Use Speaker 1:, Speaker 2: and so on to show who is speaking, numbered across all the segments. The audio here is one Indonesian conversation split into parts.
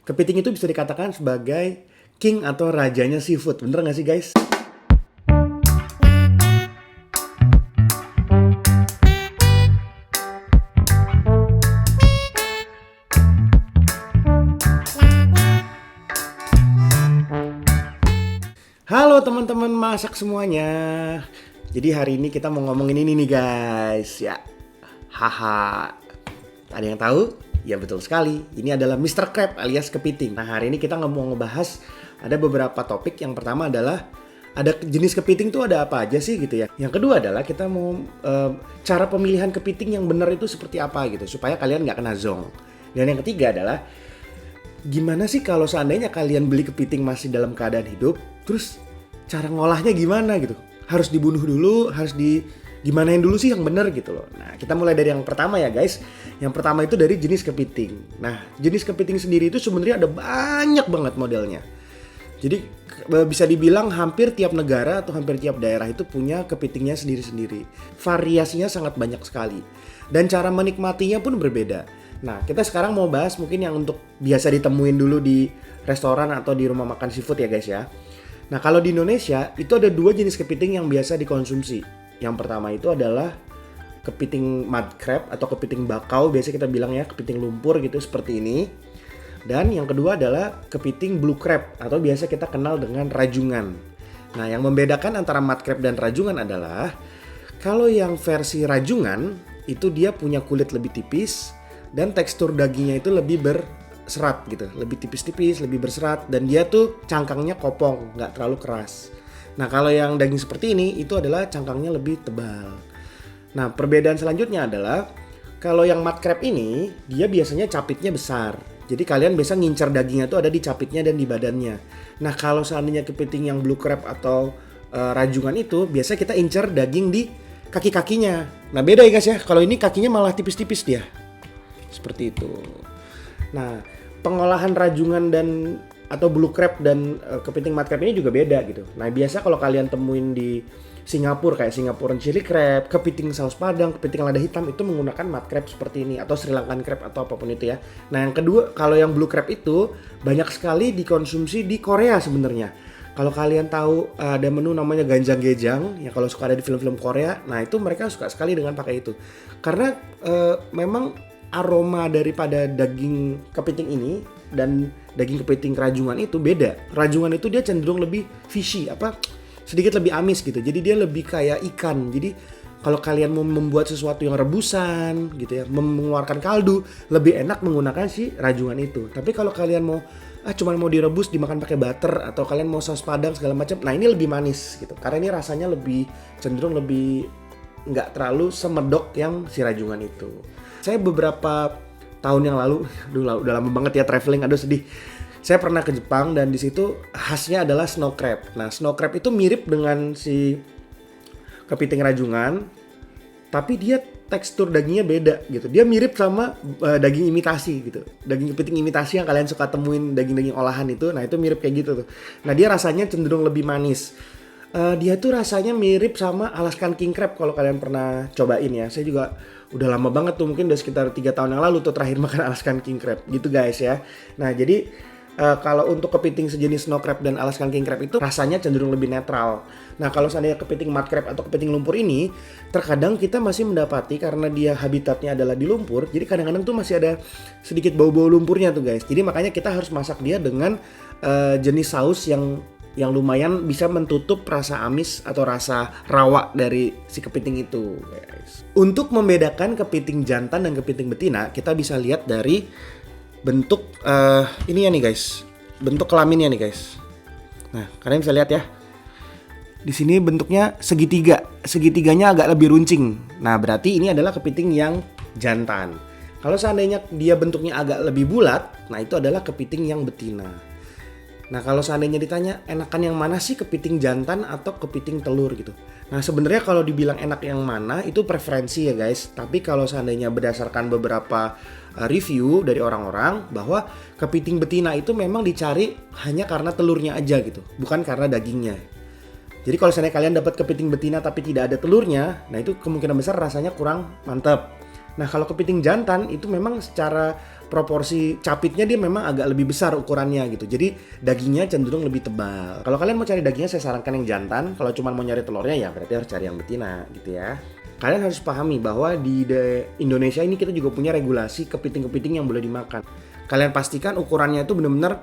Speaker 1: Kepiting itu bisa dikatakan sebagai king atau rajanya seafood. Bener nggak sih guys? Halo teman-teman masak semuanya. Jadi hari ini kita mau ngomongin ini nih guys. Ya, haha. Ada yang tahu? Ya betul sekali. Ini adalah Mr. Crab alias kepiting. Nah hari ini kita mau ngebahas ada beberapa topik. Yang pertama adalah ada jenis kepiting tuh ada apa aja sih gitu ya. Yang kedua adalah kita mau cara pemilihan kepiting yang benar itu seperti apa gitu supaya kalian nggak kena zonk. Dan yang ketiga adalah gimana sih kalau seandainya kalian beli kepiting masih dalam keadaan hidup, terus cara ngolahnya gimana gitu? Harus dibunuh dulu, harus gimanain dulu sih yang benar gitu loh. Nah, kita mulai dari yang pertama ya guys. Yang pertama itu dari jenis kepiting. Nah, jenis kepiting sendiri itu sebenarnya ada banyak banget modelnya. Jadi bisa dibilang hampir tiap negara atau hampir tiap daerah itu punya kepitingnya sendiri-sendiri. Variasinya sangat banyak sekali. Dan cara menikmatinya pun berbeda. Nah, kita sekarang mau bahas mungkin yang untuk biasa ditemuin dulu di restoran atau di rumah makan seafood ya guys ya. Nah, kalau di Indonesia itu ada dua jenis kepiting yang biasa dikonsumsi. Yang pertama itu adalah kepiting mud crab atau kepiting bakau, biasa kita bilang ya, kepiting lumpur gitu seperti ini. Dan yang kedua adalah kepiting blue crab atau biasa kita kenal dengan rajungan. Nah, yang membedakan antara mud crab dan rajungan adalah kalau yang versi rajungan itu dia punya kulit lebih tipis dan tekstur dagingnya itu lebih berserat gitu, lebih tipis-tipis, lebih berserat dan dia tuh cangkangnya kopong, nggak terlalu keras. Nah, kalau yang daging seperti ini itu adalah cangkangnya lebih tebal. Nah, perbedaan selanjutnya adalah kalau yang mud crab ini dia biasanya capitnya besar. Jadi kalian biasa ngincar dagingnya tuh ada di capitnya dan di badannya. Nah, kalau seandainya kepiting yang blue crab atau rajungan itu biasa kita incar daging di kaki-kakinya. Nah, beda ya guys ya. Kalau ini kakinya malah tipis-tipis dia. Seperti itu. Nah, pengolahan rajungan dan atau blue crab dan kepiting mud crab ini juga beda gitu. Nah, biasa kalau kalian temuin di Singapura kayak Singaporean chili crab, kepiting saus padang, kepiting lada hitam itu menggunakan mud crab seperti ini atau Sri Lankan crab atau apapun itu ya. Nah, yang kedua kalau yang blue crab itu banyak sekali dikonsumsi di Korea sebenarnya. Kalau kalian tahu ada menu namanya ganjang-gejang ya, kalau suka ada di film-film Korea, nah itu mereka suka sekali dengan pakai itu. Karena memang aroma daripada daging kepiting ini dan daging kepiting rajungan itu beda. Rajungan itu dia cenderung lebih fishy, sedikit lebih amis gitu. Jadi dia lebih kayak ikan. Jadi kalau kalian mau membuat sesuatu yang rebusan gitu ya, mengeluarkan kaldu, lebih enak menggunakan si rajungan itu. Tapi kalau kalian mau cuman mau direbus dimakan pakai butter atau kalian mau saus padang segala macam, nah ini lebih manis gitu. Karena ini rasanya lebih cenderung lebih nggak terlalu semedok yang si rajungan itu. Saya beberapa tahun yang lalu, udah lama banget ya traveling, aduh sedih. Saya pernah ke Jepang dan di situ khasnya adalah snow crab. Nah, snow crab itu mirip dengan si kepiting rajungan, tapi dia tekstur dagingnya beda gitu. Dia mirip sama daging imitasi gitu. Daging kepiting imitasi yang kalian suka temuin daging-daging olahan itu, nah itu mirip kayak gitu tuh. Nah, dia rasanya cenderung lebih manis. Dia tuh rasanya mirip sama Alaskan king crab kalau kalian pernah cobain ya. Saya juga udah lama banget tuh, mungkin udah sekitar 3 tahun yang lalu tuh terakhir makan Alaskan king crab gitu guys ya. Nah, jadi kalau untuk kepiting sejenis snow crab dan Alaskan king crab itu rasanya cenderung lebih netral. Nah, kalau seandainya kepiting mud crab atau kepiting lumpur ini, terkadang kita masih mendapati karena dia habitatnya adalah di lumpur, jadi kadang-kadang tuh masih ada sedikit bau-bau lumpurnya tuh guys. Jadi makanya kita harus masak dia dengan jenis saus yang lumayan bisa mentutup rasa amis atau rasa rawa dari si kepiting itu guys. Untuk membedakan kepiting jantan dan kepiting betina, kita bisa lihat dari bentuk ini ya nih guys, bentuk kelaminnya nih guys. Nah, kalian bisa lihat ya. Di sini bentuknya segitiga, segitiganya agak lebih runcing. Nah, berarti ini adalah kepiting yang jantan. Kalau seandainya dia bentuknya agak lebih bulat, nah itu adalah kepiting yang betina. Nah, kalau seandainya ditanya enakan yang mana sih, kepiting jantan atau kepiting telur gitu. Nah, sebenarnya kalau dibilang enak yang mana itu preferensi ya guys. Tapi kalau seandainya berdasarkan beberapa review dari orang-orang bahwa kepiting betina itu memang dicari hanya karena telurnya aja gitu, bukan karena dagingnya. Jadi kalau seandainya kalian dapat kepiting betina tapi tidak ada telurnya, nah itu kemungkinan besar rasanya kurang mantap. Nah, kalau kepiting jantan itu memang secara proporsi capitnya dia memang agak lebih besar ukurannya gitu. Jadi dagingnya cenderung lebih tebal. Kalau kalian mau cari dagingnya saya sarankan yang jantan. Kalau cuma mau nyari telurnya ya berarti harus cari yang betina gitu ya. Kalian harus pahami bahwa di Indonesia ini kita juga punya regulasi kepiting-kepiting yang boleh dimakan. Kalian pastikan ukurannya itu benar-benar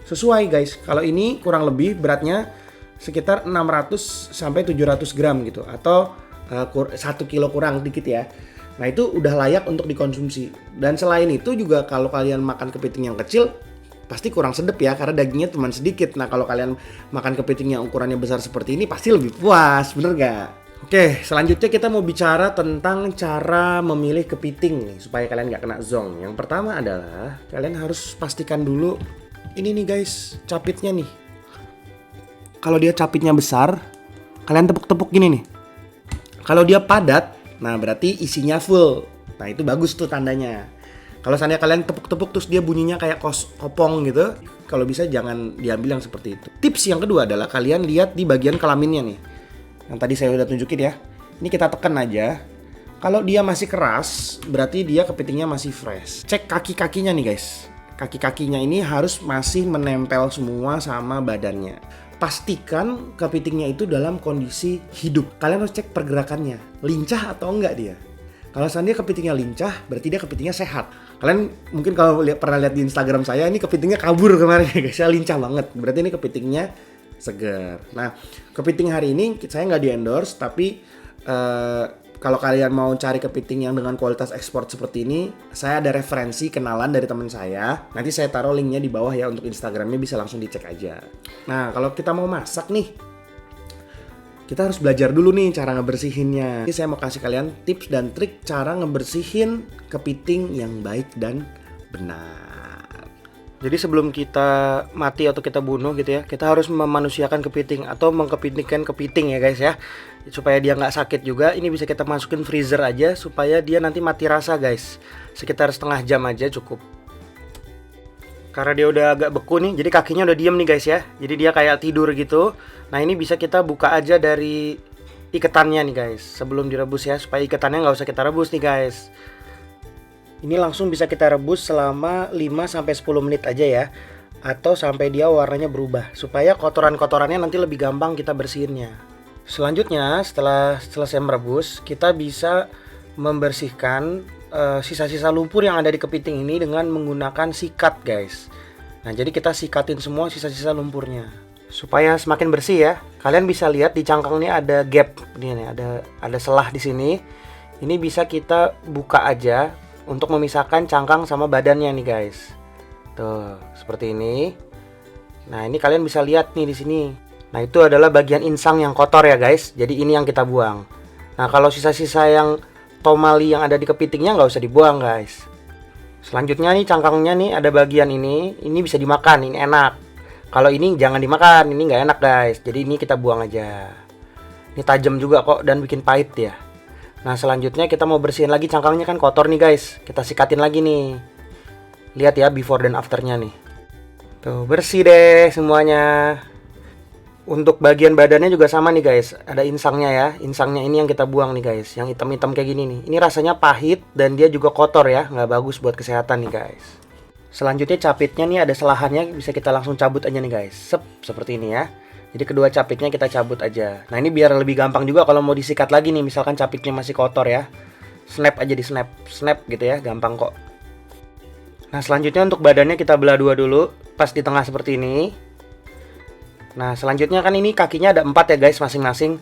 Speaker 1: sesuai guys. Kalau ini kurang lebih beratnya sekitar 600 sampai 700 gram gitu, atau 1 kilo kurang dikit ya. Nah itu udah layak untuk dikonsumsi. Dan selain itu juga kalau kalian makan kepiting yang kecil pasti kurang sedap ya, karena dagingnya cuma sedikit. Nah kalau kalian makan kepiting yang ukurannya besar seperti ini pasti lebih puas, bener gak? Oke, selanjutnya kita mau bicara tentang cara memilih kepiting nih supaya kalian gak kena zonk. Yang pertama adalah kalian harus pastikan dulu ini nih guys, capitnya nih. Kalau dia capitnya besar, kalian tepuk-tepuk gini nih. Kalau dia padat, nah berarti isinya full. Nah itu bagus tuh tandanya. Kalau seandainya kalian tepuk-tepuk terus dia bunyinya kayak kopong gitu, kalau bisa jangan diambil yang seperti itu. Tips yang kedua adalah kalian lihat di bagian kelaminnya nih. Yang tadi saya udah tunjukin ya. Ini kita tekan aja. Kalau dia masih keras, berarti dia kepitingnya masih fresh. Cek kaki-kakinya nih guys. Kaki-kakinya ini harus masih menempel semua sama badannya. Pastikan kepitingnya itu dalam kondisi hidup. Kalian harus cek pergerakannya, lincah atau enggak dia. Kalau seandainya kepitingnya lincah, berarti dia kepitingnya sehat. Kalian mungkin kalau pernah lihat di Instagram saya, ini kepitingnya kabur kemarin guys, saya lincah banget. Berarti ini kepitingnya segar. Nah, kepiting hari ini saya nggak di-endorse, tapi kalau kalian mau cari kepiting yang dengan kualitas ekspor seperti ini, saya ada referensi kenalan dari teman saya. Nanti saya taruh linknya di bawah ya, untuk Instagramnya bisa langsung dicek aja. Nah, kalau kita mau masak nih, kita harus belajar dulu nih cara ngebersihinnya. Jadi saya mau kasih kalian tips dan trik cara ngebersihin kepiting yang baik dan benar. Jadi sebelum kita mati atau kita bunuh gitu ya, kita harus memanusiakan kepiting atau mengkepitingkan kepiting ya guys ya, supaya dia nggak sakit juga. Ini bisa kita masukin freezer aja supaya dia nanti mati rasa guys, sekitar setengah jam aja cukup. Karena dia udah agak beku nih, jadi kakinya udah diem nih guys ya, jadi dia kayak tidur gitu. Nah ini bisa kita buka aja dari iketannya nih guys sebelum direbus ya, supaya ikatannya nggak usah kita rebus nih guys. Ini langsung bisa kita rebus selama 5-10 menit aja ya, atau sampai dia warnanya berubah, supaya kotoran-kotorannya nanti lebih gampang kita bersihinnya. Selanjutnya setelah selesai merebus, kita bisa membersihkan sisa-sisa lumpur yang ada di kepiting ini dengan menggunakan sikat guys. Nah jadi kita sikatin semua sisa-sisa lumpurnya supaya semakin bersih ya. Kalian bisa lihat di cangkang ini ada gap nih, ada selah di sini. Ini bisa kita buka aja untuk memisahkan cangkang sama badannya nih guys. Tuh, seperti ini. Nah, ini kalian bisa lihat nih di sini. Nah, itu adalah bagian insang yang kotor ya guys. Jadi ini yang kita buang. Nah, kalau sisa-sisa yang tomali yang ada di kepitingnya nggak usah dibuang guys. Selanjutnya nih cangkangnya nih ada bagian ini bisa dimakan, ini enak. Kalau ini jangan dimakan, ini nggak enak guys. Jadi ini kita buang aja. Ini tajam juga kok dan bikin pahit ya. Nah selanjutnya kita mau bersihin lagi cangkangnya, kan kotor nih guys. Kita sikatin lagi nih. Lihat ya before dan afternya nih. Tuh bersih deh semuanya. Untuk bagian badannya juga sama nih guys. Ada insangnya ya. Insangnya ini yang kita buang nih guys. Yang hitam-hitam kayak gini nih. Ini rasanya pahit dan dia juga kotor ya. Nggak bagus buat kesehatan nih guys. Selanjutnya capitnya nih ada selahannya. Bisa kita langsung cabut aja nih guys. Seperti ini ya. Jadi kedua capitnya kita cabut aja. Nah ini biar lebih gampang juga kalau mau disikat lagi nih. Misalkan capitnya masih kotor ya. Snap aja di snap gitu ya. Gampang kok. Nah selanjutnya untuk badannya kita belah dua dulu. Pas di tengah seperti ini. Nah selanjutnya kan ini kakinya ada 4 ya guys masing-masing.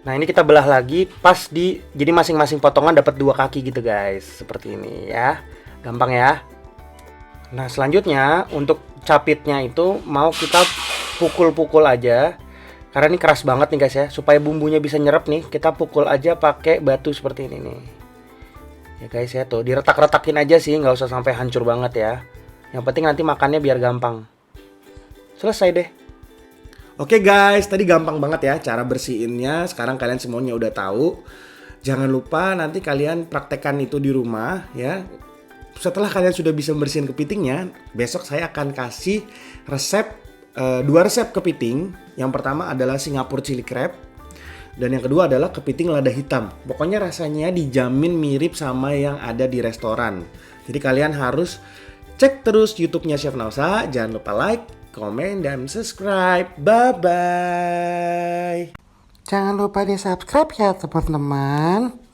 Speaker 1: Nah ini kita belah lagi pas di. Jadi masing-masing potongan dapat 2 kaki gitu guys. Seperti ini ya. Gampang ya. Nah selanjutnya untuk capitnya itu mau kita pukul-pukul aja. Karena ini keras banget nih guys ya. Supaya bumbunya bisa nyerap nih, kita pukul aja pakai batu seperti ini nih. Ya guys ya tuh, diretak-retakin aja sih, nggak usah sampai hancur banget ya. Yang penting nanti makannya biar gampang. Selesai deh. Oke guys, tadi gampang banget ya cara bersihinnya. Sekarang kalian semuanya udah tahu. Jangan lupa nanti kalian praktekkan itu di rumah ya. Setelah kalian sudah bisa bersihin kepitingnya, besok saya akan kasih resep 2 resep kepiting. Yang pertama adalah Singapore chili crab dan yang kedua adalah kepiting lada hitam. Pokoknya rasanya dijamin mirip sama yang ada di restoran. Jadi kalian harus cek terus YouTube-nya Chef Nausa. Jangan lupa like, komen, dan subscribe. Bye-bye.
Speaker 2: Jangan lupa di subscribe ya teman-teman.